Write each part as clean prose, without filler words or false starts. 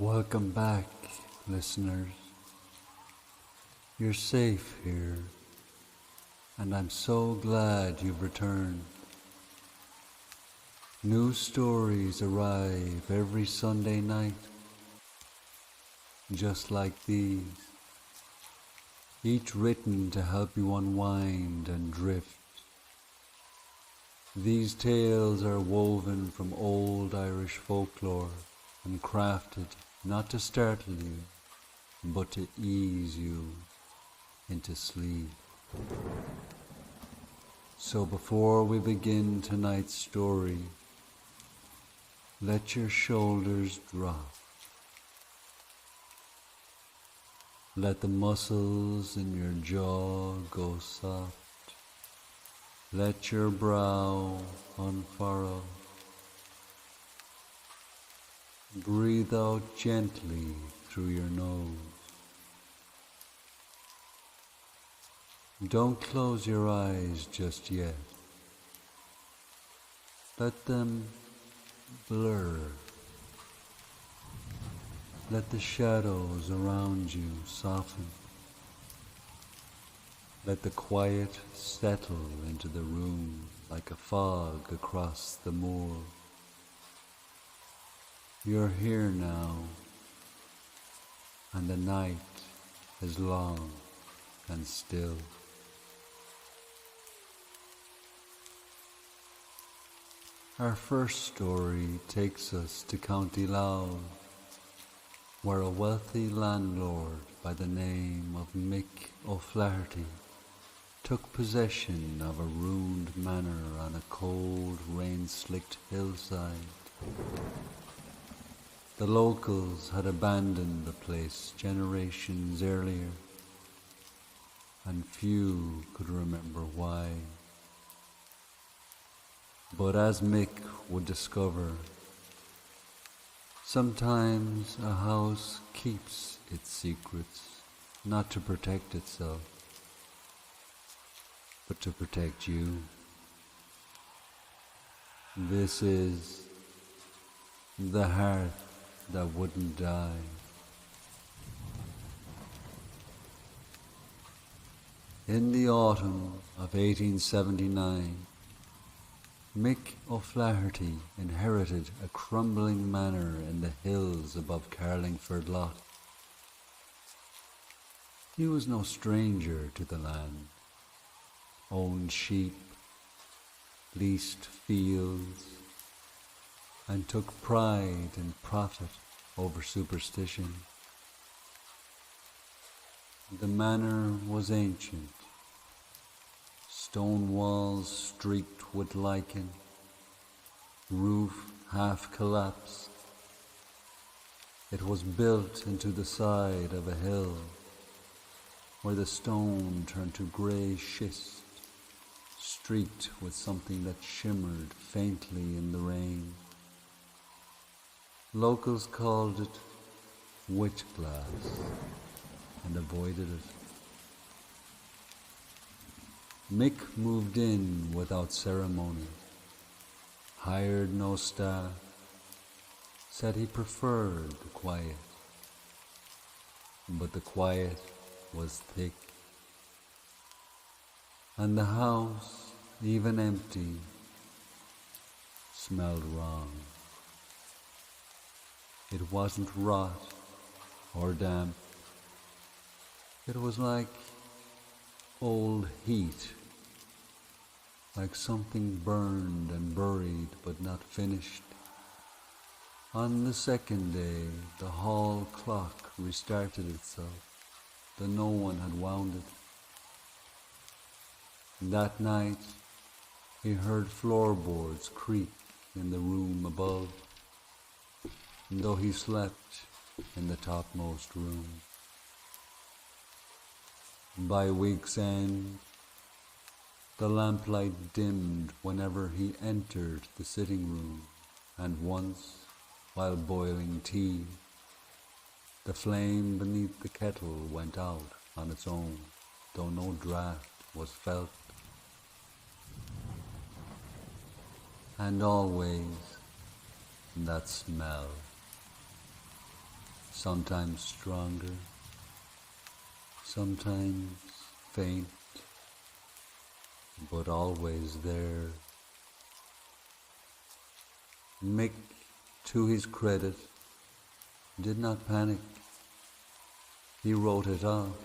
Welcome back, listeners. You're safe here, and I'm so glad you've returned. New stories arrive every Sunday night, just like these, each written to help you unwind and drift. These tales are woven from old Irish folklore and crafted not to startle you, but to ease you into sleep. So before we begin tonight's story, let your shoulders drop. Let the muscles in your jaw go soft. Let your brow unfurrow. Breathe out gently through your nose. Don't close your eyes just yet. Let them blur. Let the shadows around you soften. Let the quiet settle into the room like a fog across the moor. You're here now, and the night is long and still. Our first story takes us to County Louth, where a wealthy landlord by the name of Mick O'Flaherty took possession of a ruined manor on a cold, rain-slicked hillside. The locals had abandoned the place generations earlier, and few could remember why. But as Mick would discover, sometimes a house keeps its secrets, not to protect itself, but to protect you. This is the Hearth that wouldn't die. In the autumn of 1879, Mick O'Flaherty inherited a crumbling manor in the hills above Carlingford Lough. He was no stranger to the land, owned sheep, leased fields, and took pride in profit over superstition. The manor was ancient, stone walls streaked with lichen, roof half collapsed. It was built into the side of a hill, where the stone turned to grey schist, streaked with something that shimmered faintly in the rain. Locals called it witch glass and avoided it. Mick moved in without ceremony, hired no staff, said he preferred the quiet. But the quiet was thick, and the house, even empty, smelled wrong. It wasn't rot or damp. It was like old heat, like something burned and buried but not finished. On the second day, the hall clock restarted itself, though no one had wound it. That night, he heard floorboards creak in the room above, though he slept in the topmost room. By week's end, the lamplight dimmed whenever he entered the sitting room, and once, while boiling tea, the flame beneath the kettle went out on its own, though no draught was felt. And always that smell. sometimes stronger, sometimes faint, but always there. Mick, to his credit, did not panic. He wrote it off.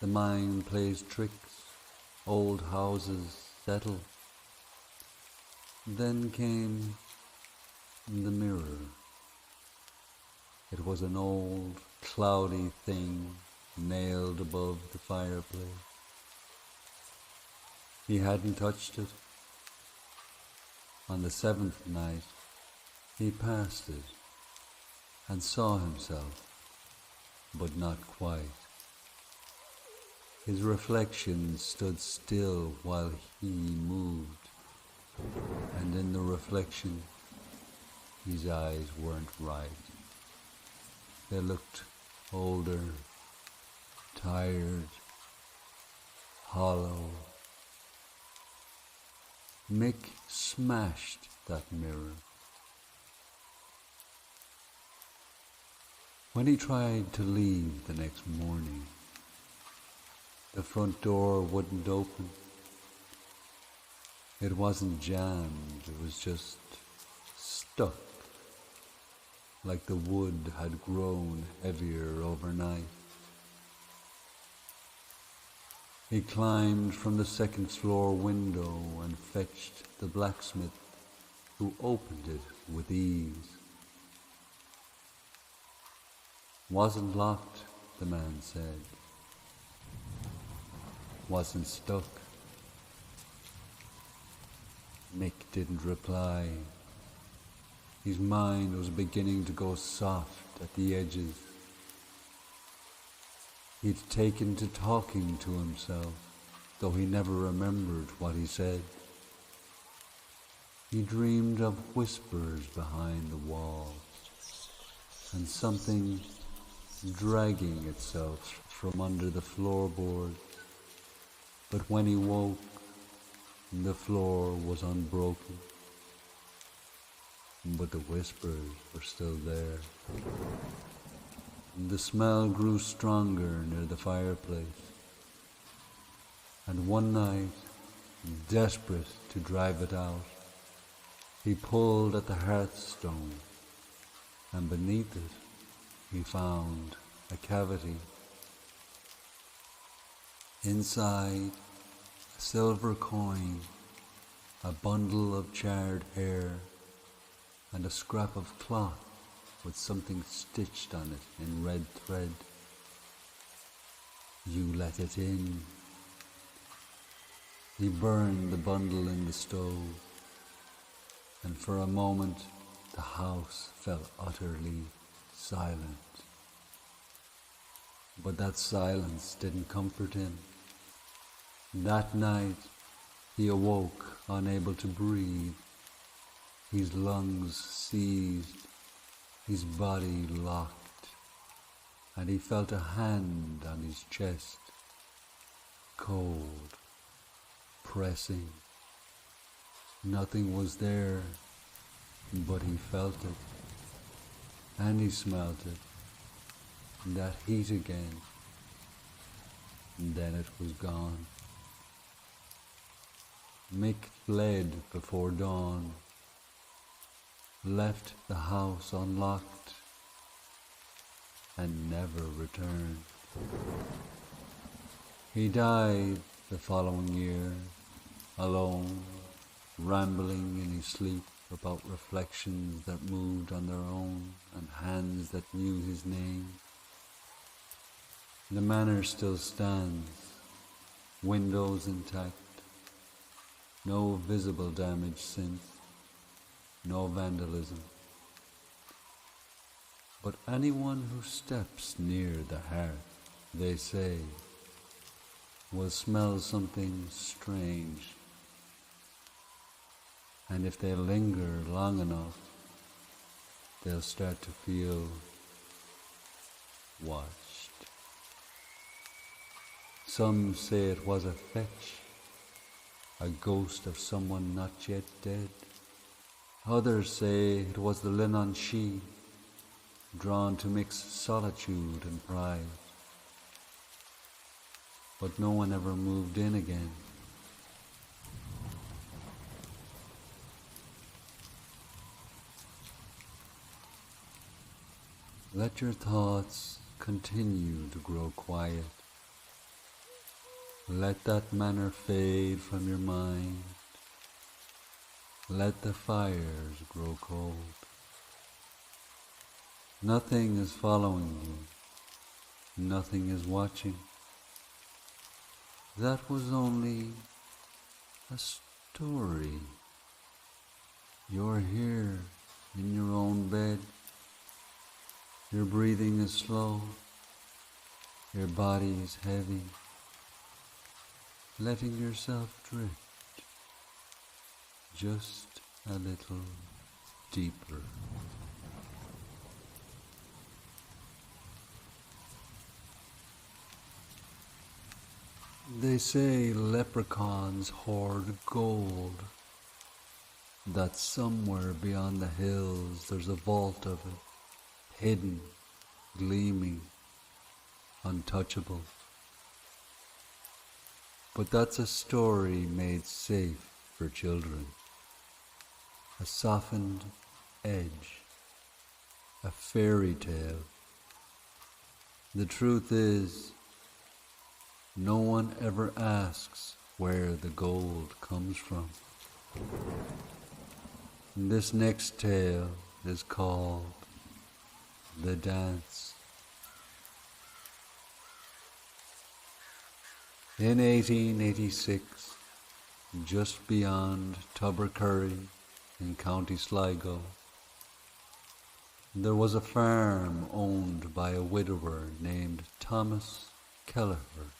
The mind plays tricks, old houses settle. Then came the mirror. It was an old, cloudy thing nailed above the fireplace. He hadn't touched it. On the 7th night, he passed it and saw himself, but not quite. His reflection stood still while he moved, and in the reflection, his eyes weren't right. They looked older, tired, hollow. Mick smashed that mirror. When he tried to leave the next morning, the front door wouldn't open. It wasn't jammed, it was just stuck, like the wood had grown heavier overnight. He climbed from the 2nd floor window and fetched the blacksmith, who opened it with ease. Wasn't locked, the man said. Wasn't stuck. Mick didn't reply. His mind was beginning to go soft at the edges. He'd taken to talking to himself, though he never remembered what he said. He dreamed of whispers behind the wall, and something dragging itself from under the floorboards. But when he woke, the floor was unbroken, but the whispers were still there. The smell grew stronger near the fireplace, and one night, desperate to drive it out, he pulled at the hearthstone, and beneath it he found a cavity. Inside, a silver coin, a bundle of charred hair, and a scrap of cloth with something stitched on it in red thread. You let it in. He burned the bundle in the stove, and for a moment the house fell utterly silent. But that silence didn't comfort him. That night he awoke unable to breathe. His lungs seized, his body locked, and he felt a hand on his chest, cold, pressing. Nothing was there, but he felt it, and he smelt it, that heat again, and then it was gone. Mick fled before dawn, left the house unlocked, and never returned. He died the following year, alone, rambling in his sleep about reflections that moved on their own and hands that knew his name. The manor still stands, windows intact, no visible damage since, no vandalism. But anyone who steps near the hearth, they say, will smell something strange. And if they linger long enough, they'll start to feel watched. Some say it was a fetch, a ghost of someone not yet dead. Others say it was the Linnon She, drawn to mix solitude and pride. But no one ever moved in again. Let your thoughts continue to grow quiet. Let that manner fade from your mind. Let the fires grow cold. Nothing is following you. Nothing is watching. That was only a story. You're here in your own bed. Your breathing is slow. Your body is heavy. Letting yourself drift just a little deeper. They say leprechauns hoard gold, that somewhere beyond the hills there's a vault of it, hidden, gleaming, untouchable. But that's a story made safe for children, a softened edge, a fairy tale. The truth is, no one ever asks where the gold comes from. This next tale is called The Dance. In 1886, just beyond Tubbercurry in County Sligo, there was a farm owned by a widower named Thomas Kelleher.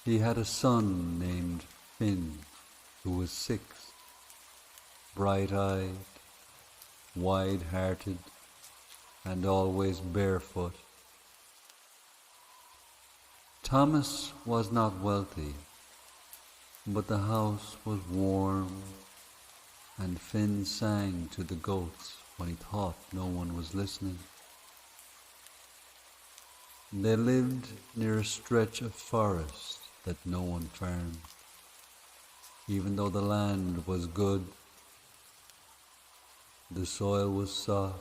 He had a son named Finn, who was 6, bright-eyed, wide-hearted, and always barefoot. Thomas was not wealthy, but the house was warm, and Finn sang to the goats when he thought no one was listening. They lived near a stretch of forest that no one farmed, even though the land was good. The soil was soft,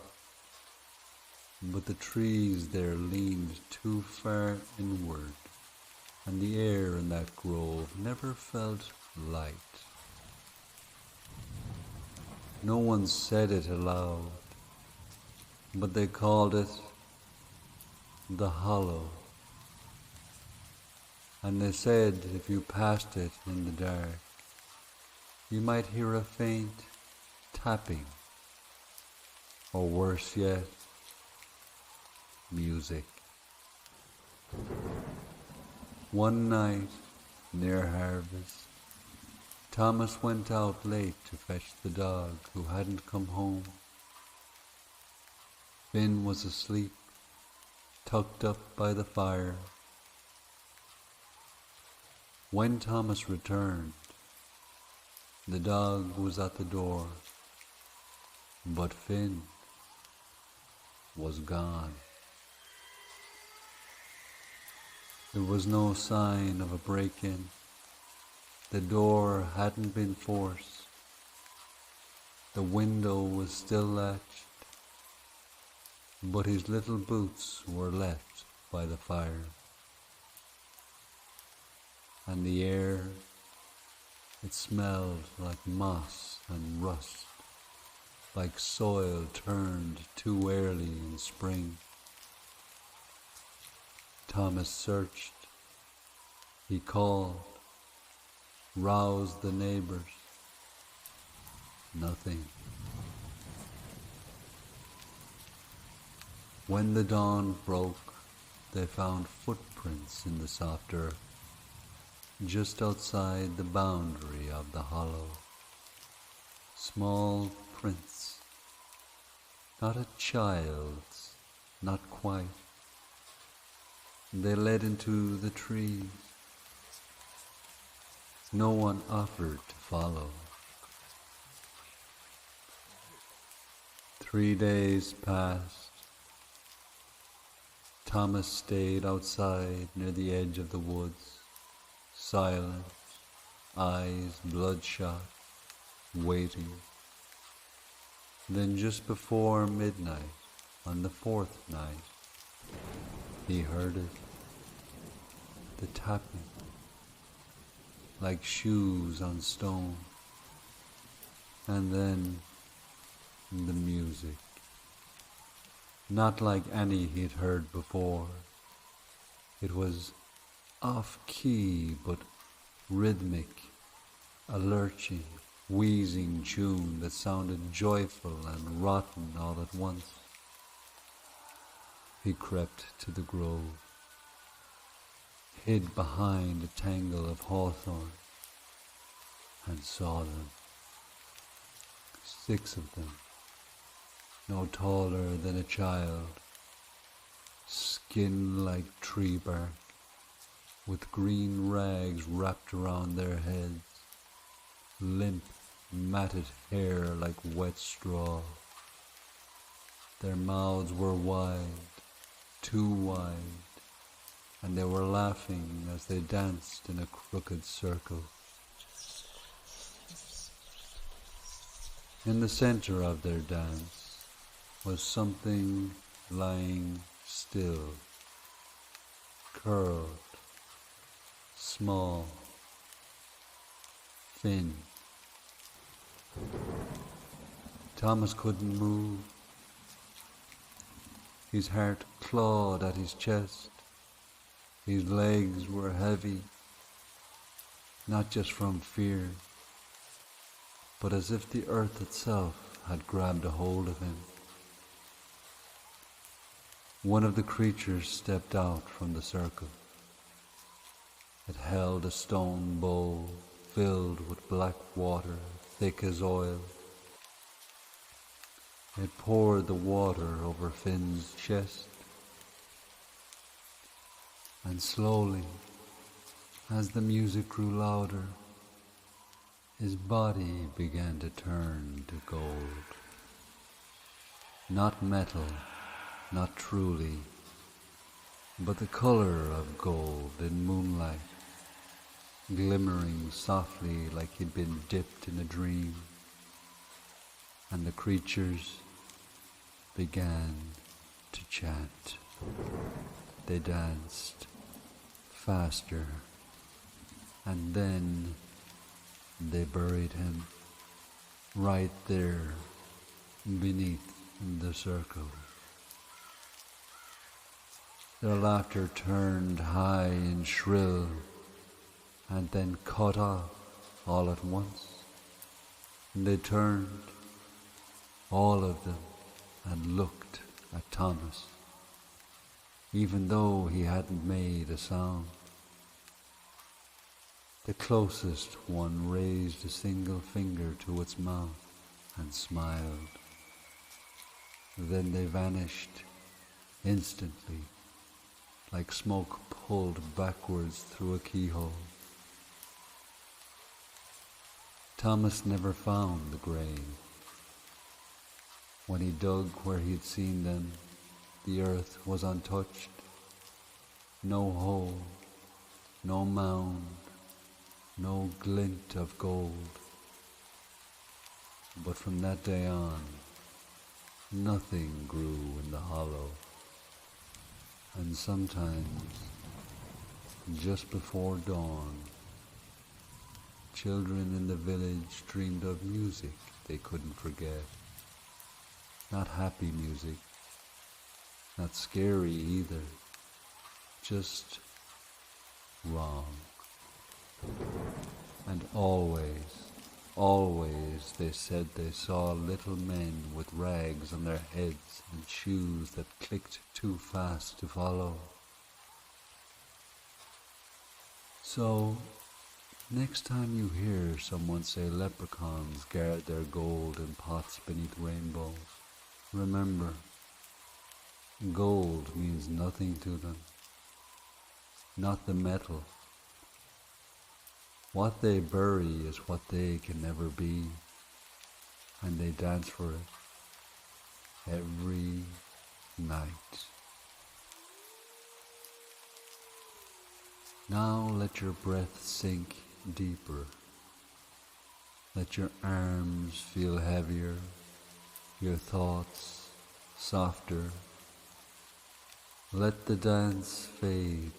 but the trees there leaned too far inward, and the air in that grove never felt light. No one said it aloud, but they called it the Hollow. And they said if you passed it in the dark, you might hear a faint tapping, or worse yet, music. One night, near harvest, Thomas went out late to fetch the dog who hadn't come home. Finn was asleep, tucked up by the fire. When Thomas returned, the dog was at the door, but Finn was gone. There was no sign of a break-in. The door hadn't been forced. The window was still latched, but his little boots were left by the fire. And the air, it smelled like moss and rust, like soil turned too early in spring. Thomas searched. He called, roused the neighbors. Nothing. When the dawn broke, they found footprints in the soft earth, just outside the boundary of the hollow. Small prints, not a child's, not quite. They led into the trees. No one offered to follow. 3 days passed. Thomas stayed outside near the edge of the woods, silent, eyes bloodshot, waiting. Then just before midnight, on the fourth night, he heard it, the tapping, like shoes on stone, and then the music, not like any he'd heard before. It was off-key but rhythmic, a lurching, wheezing tune that sounded joyful and rotten all at once. He crept to the grove, hid behind a tangle of hawthorn, and saw them. 6 of them, no taller than a child, skin like tree bark, with green rags wrapped around their heads, limp, matted hair like wet straw. Their mouths were wide, too wide, and they were laughing as they danced in a crooked circle. In the center of their dance was something lying still, curled, small, thin. Thomas couldn't move. His heart clawed at his chest. His legs were heavy, not just from fear, but as if the earth itself had grabbed a hold of him. One of the creatures stepped out from the circle. It held a stone bowl filled with black water, thick as oil. It poured the water over Finn's chest, and slowly, as the music grew louder, his body began to turn to gold. Not metal, not truly, but the color of gold in moonlight, glimmering softly like he'd been dipped in a dream. And the creatures began to chant. They danced faster, and then they buried him right there beneath the circle. Their laughter turned high and shrill, and then cut off all at once. And they turned, all of them, and looked at Thomas, even though he hadn't made a sound. The closest one raised a single finger to its mouth and smiled. Then they vanished instantly, like smoke pulled backwards through a keyhole. Thomas never found the grave. When he dug where he'd seen them, the earth was untouched. No hole, no mound, no glint of gold. But from that day on, nothing grew in the hollow. And sometimes, just before dawn, children in the village dreamed of music they couldn't forget. Not happy music, not scary either, just wrong. And always, always they said they saw little men with rags on their heads and shoes that clicked too fast to follow. So, next time you hear someone say leprechauns guard their gold in pots beneath rainbows, remember, gold means nothing to them, not the metal. What they bury is what they can never be, and they dance for it. every night. Now let your breath sink deeper. Let your arms feel heavier, your thoughts softer. Let the dance fade.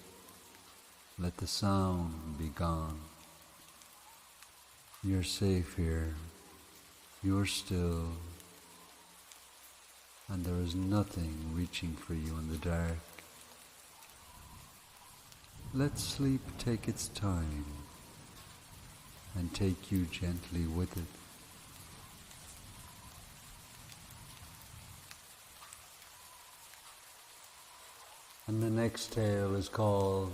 Let the sound be gone. You're safe here. You're still. And there is nothing reaching for you in the dark. Let sleep take its time and take you gently with it. And the next tale is called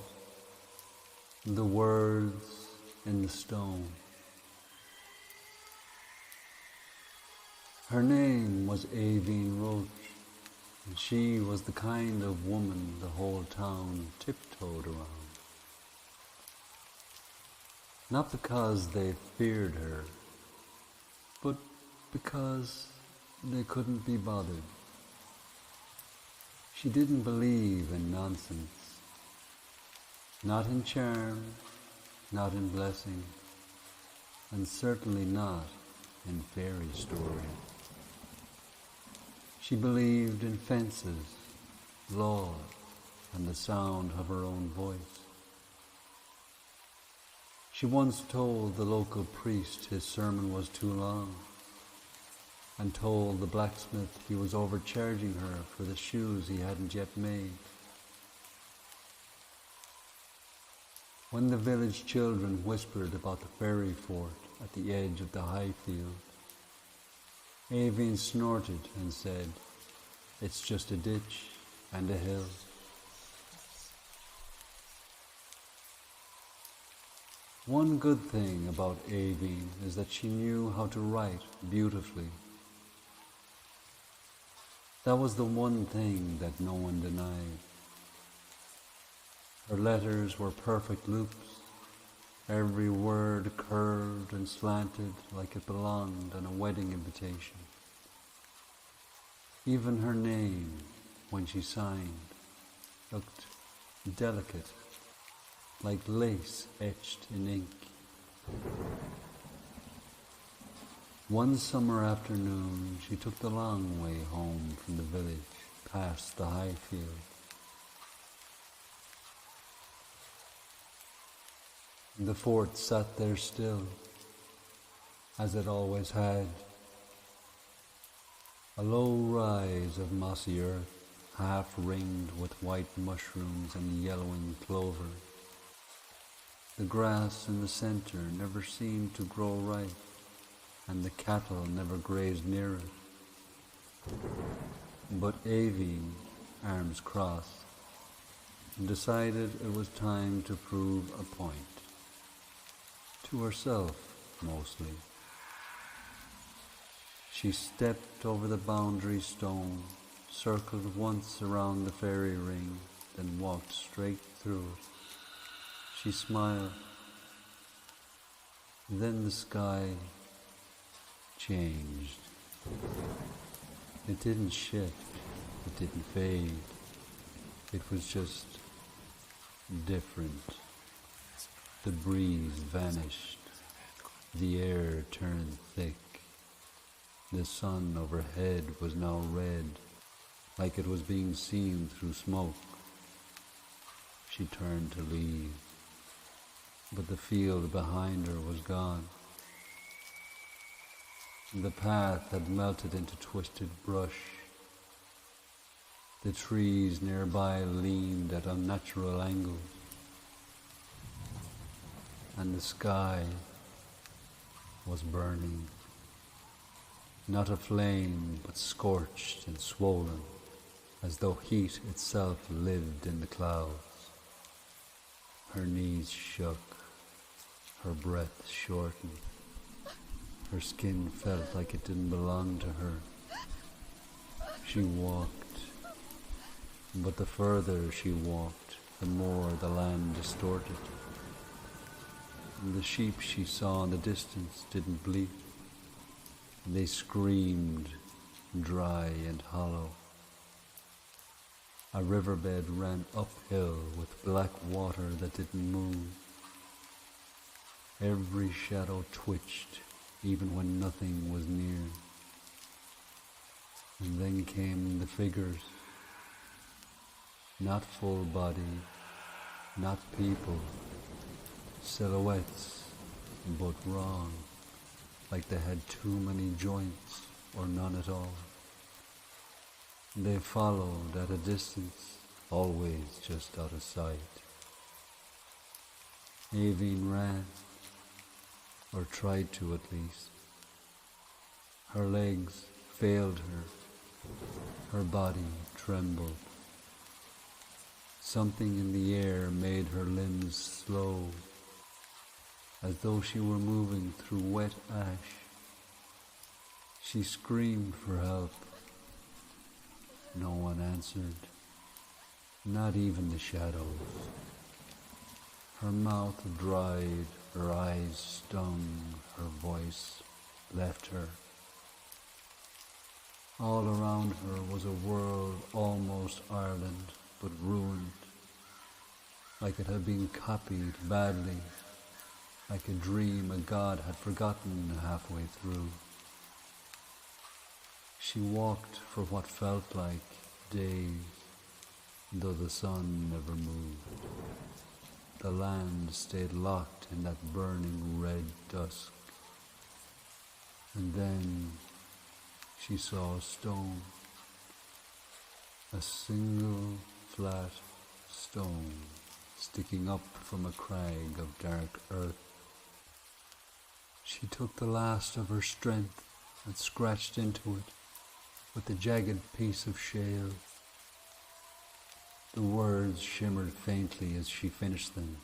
The Words in the Stone. Her name was Aoibhinn Roach, and she was the kind of woman the whole town tiptoed around. Not because they feared her, but because they couldn't be bothered. She didn't believe in nonsense, not in charm, not in blessing, and certainly not in fairy story. She believed in fences, law, and the sound of her own voice. She once told the local priest his sermon was too long, and told the blacksmith he was overcharging her for the shoes he hadn't yet made. When the village children whispered about the fairy fort at the edge of the high field, Aoibhinn snorted and said, "It's just a ditch and a hill." One good thing about Aoibhinn is that she knew how to write beautifully. That was the one thing that no one denied. Her letters were perfect loops, every word curved and slanted like it belonged on a wedding invitation. Even her name, when she signed, looked delicate, like lace etched in ink. One summer afternoon, she took the long way home from the village, past the high field. The fort sat there still, as it always had. A low rise of mossy earth, half ringed with white mushrooms and yellowing clover. The grass in the center never seemed to grow right, and the cattle never grazed near it. But Aoibhinn, arms crossed, decided it was time to prove a point. To herself, mostly. She stepped over the boundary stone, circled once around the fairy ring, then walked straight through it. She smiled. Then the sky changed. It didn't shift, it didn't fade. It was just different. The breeze vanished. The air turned thick. The sun overhead was now red, like it was being seen through smoke. She turned to leave, but the field behind her was gone. The path had melted into twisted brush. The trees nearby leaned at unnatural angles. And the sky was burning. Not a flame, but scorched and swollen, as though heat itself lived in the clouds. Her knees shook, her breath shortened. Her skin felt like it didn't belong to her. She walked, but the further she walked, the more the land distorted. And the sheep she saw in the distance didn't bleat. They screamed dry and hollow. A riverbed ran uphill with black water that didn't move. Every shadow twitched, even when nothing was near. And then came the figures, not full body, not people, silhouettes, but wrong, like they had too many joints or none at all. They followed at a distance, always just out of sight. Avine ran, or tried to at least. Her legs failed her body trembled. Something in the air made her limbs slow, as though she were moving through wet ash. She screamed for help. No one answered, not even the shadows. Her mouth dried, her eyes stung, her voice left her. All around her was a world almost Ireland, but ruined, like it had been copied badly, like a dream a god had forgotten halfway through. She walked for what felt like days, though the sun never moved. The land stayed locked in that burning red dusk. And then she saw a stone, a single flat stone sticking up from a crag of dark earth. She took the last of her strength and scratched into it with a jagged piece of shale. The words shimmered faintly as she finished them,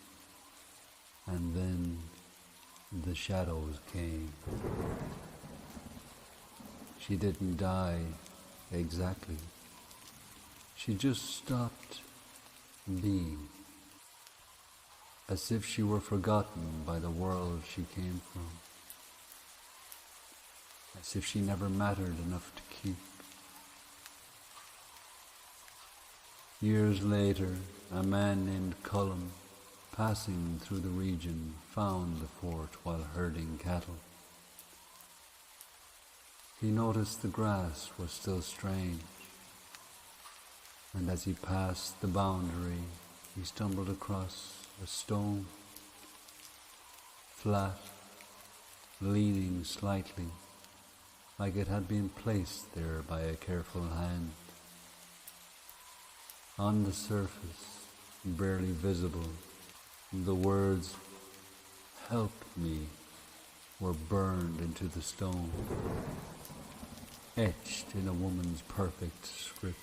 and then the shadows came. She didn't die exactly. She just stopped being, as if she were forgotten by the world she came from, as if she never mattered enough to keep. Years later, a man named Cullum, passing through the region, found the fort while herding cattle. He noticed the grass was still strange, and as he passed the boundary, he stumbled across a stone, flat, leaning slightly, like it had been placed there by a careful hand. On the surface, barely visible, the words, "Help me," were burned into the stone, etched in a woman's perfect script.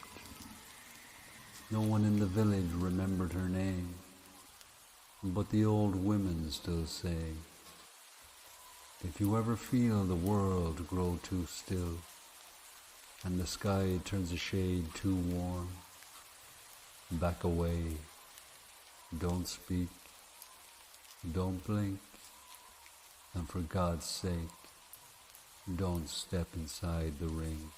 No one in the village remembered her name, but the old women still say, if you ever feel the world grow too still, and the sky turns a shade too warm, back away, don't speak, don't blink, and for God's sake, don't step inside the ring.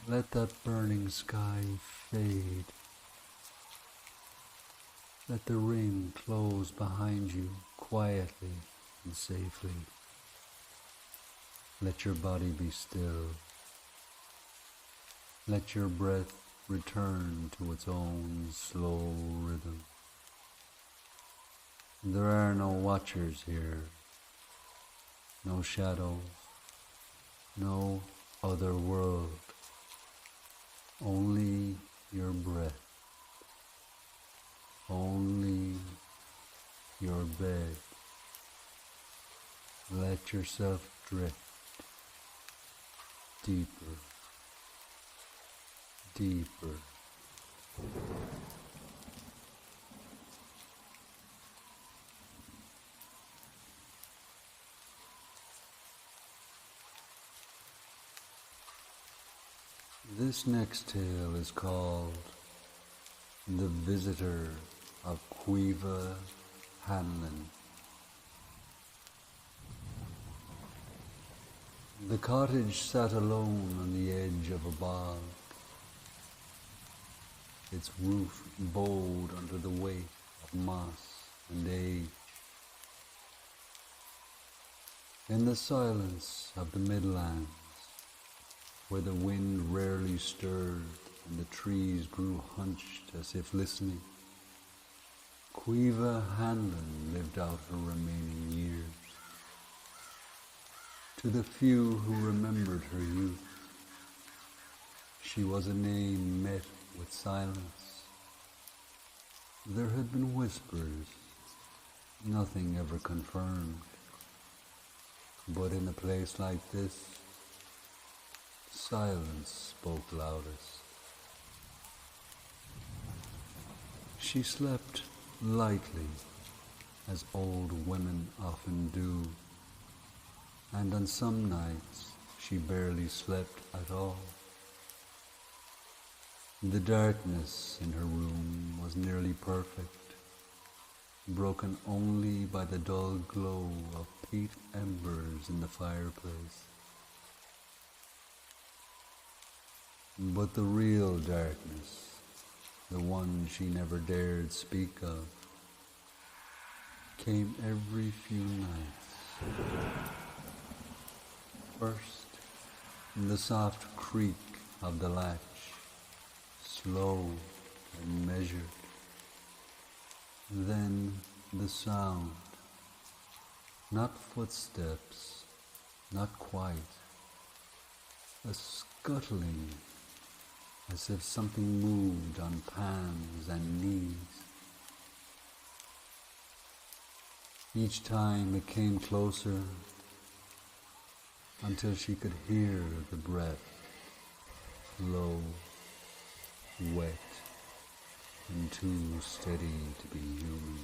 Let that burning sky fade. Let the ring close behind you quietly and safely. Let your body be still. Let your breath return to its own slow rhythm. There are no watchers here, no shadows, no other world, only your breath, only your bed. Let yourself drift deeper, deeper. This next tale is called The Visitor of Caoimhe, Hanlon. The cottage sat alone on the edge of a bog, its roof bowed under the weight of moss and age. In the silence of the Midlands, where the wind rarely stirred and the trees grew hunched as if listening, Caoimhe Hanlon lived out her remaining years. To the few who remembered her youth, she was a name met with silence. There had been whispers, nothing ever confirmed. But in a place like this, silence spoke loudest. She slept lightly, as old women often do, and on some nights she barely slept at all. The darkness in her room was nearly perfect, broken only by the dull glow of peat embers in the fireplace. But the real darkness, the one she never dared speak of, came every few nights. First, the soft creak of the latch, slow and measured. Then the sound, not footsteps, not quite, a scuttling, as if something moved on pans and knees. Each time it came closer, until she could hear the breath, low, wet, and too steady to be human.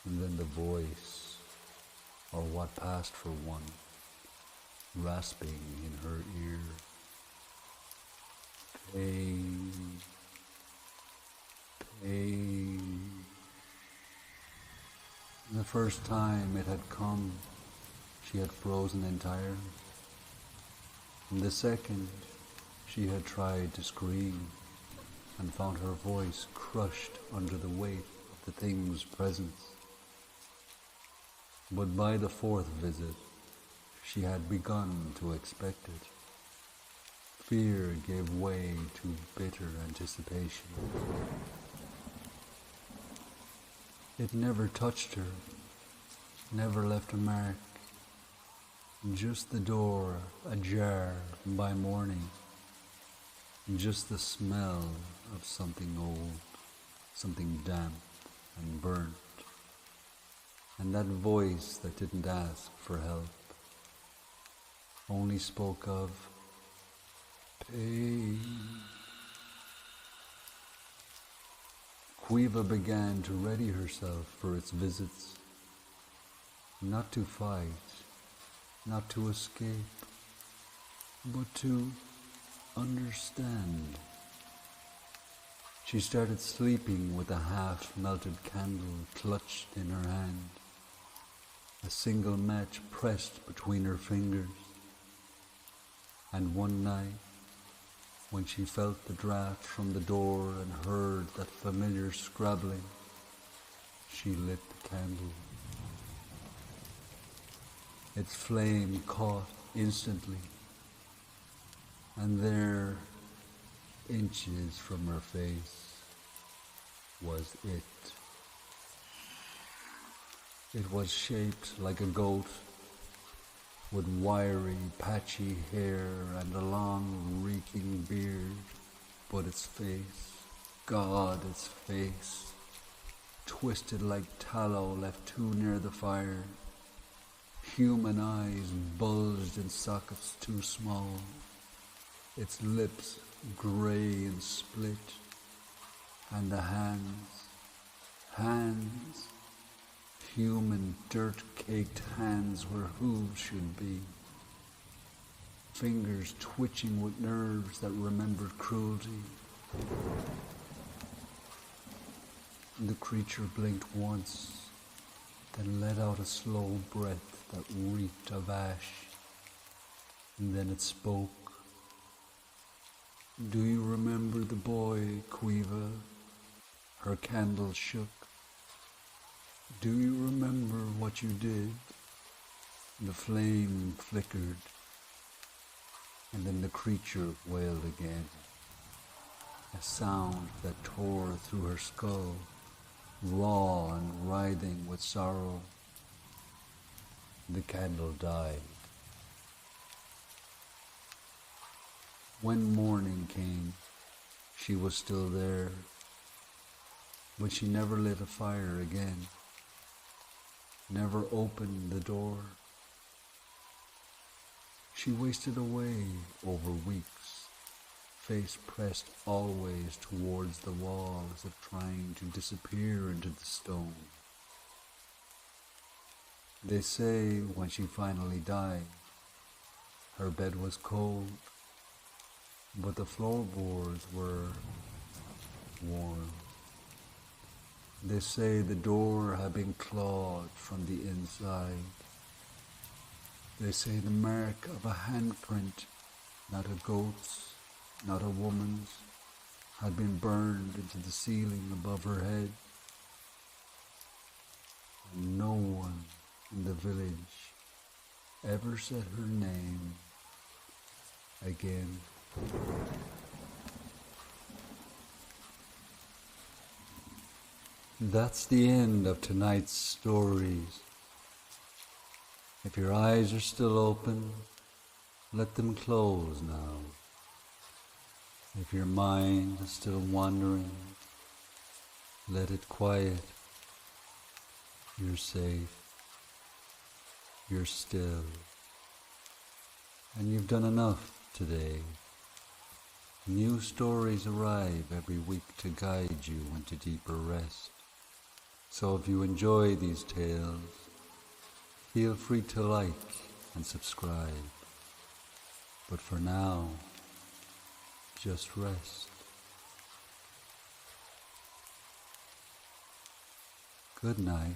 And then the voice, or what passed for one, rasping in her ear. Pain, pain. The first time it had come, she had frozen entirely. And the second, she had tried to scream and found her voice crushed under the weight of the thing's presence. But by the fourth visit, she had begun to expect it. Fear gave way to bitter anticipation. It never touched her, never left a mark, just the door ajar by morning, just the smell of something old, something damp and burnt, and that voice that didn't ask for help, only spoke of pain. Caoimhe began to ready herself for its visits, not to fight, not to escape, but to understand. She started sleeping with a half-melted candle clutched in her hand, a single match pressed between her fingers. And one night, when she felt the draft from the door and heard that familiar scrabbling, she lit the candle. Its flame caught instantly, and there, inches from her face, was it. It was shaped like a goat, with wiry, patchy hair and a long, reeking beard, but its face, God, its face, twisted like tallow left too near the fire. Human eyes bulged in sockets too small, its lips grey and split, and the hands, human dirt-caked hands where hooves should be, fingers twitching with nerves that remembered cruelty. The creature blinked once, then let out a slow breath that reeked of ash And then it spoke. Do you remember the boy, Caoimhe? Her candle shook. Do you remember what you did? The flame flickered, and then the creature wailed again, a sound that tore through her skull, raw and writhing with sorrow. The candle died. When morning came, she was still there, but she never lit a fire again, never opened the door. She wasted away over weeks, face pressed always towards the wall as if trying to disappear into the stone. They say when she finally died, her bed was cold, but the floorboards were warm. They say the door had been clawed from the inside. They say the mark of a handprint, not a goat's, not a woman's, had been burned into the ceiling above her head. And no one in the village ever said her name again. That's the end of tonight's stories. If your eyes are still open, let them close now. If your mind is still wandering, let it quiet. You're safe. You're still. And you've done enough today. New stories arrive every week to guide you into deeper rest. So if you enjoy these tales, feel free to like and subscribe. But for now, just rest. Good night.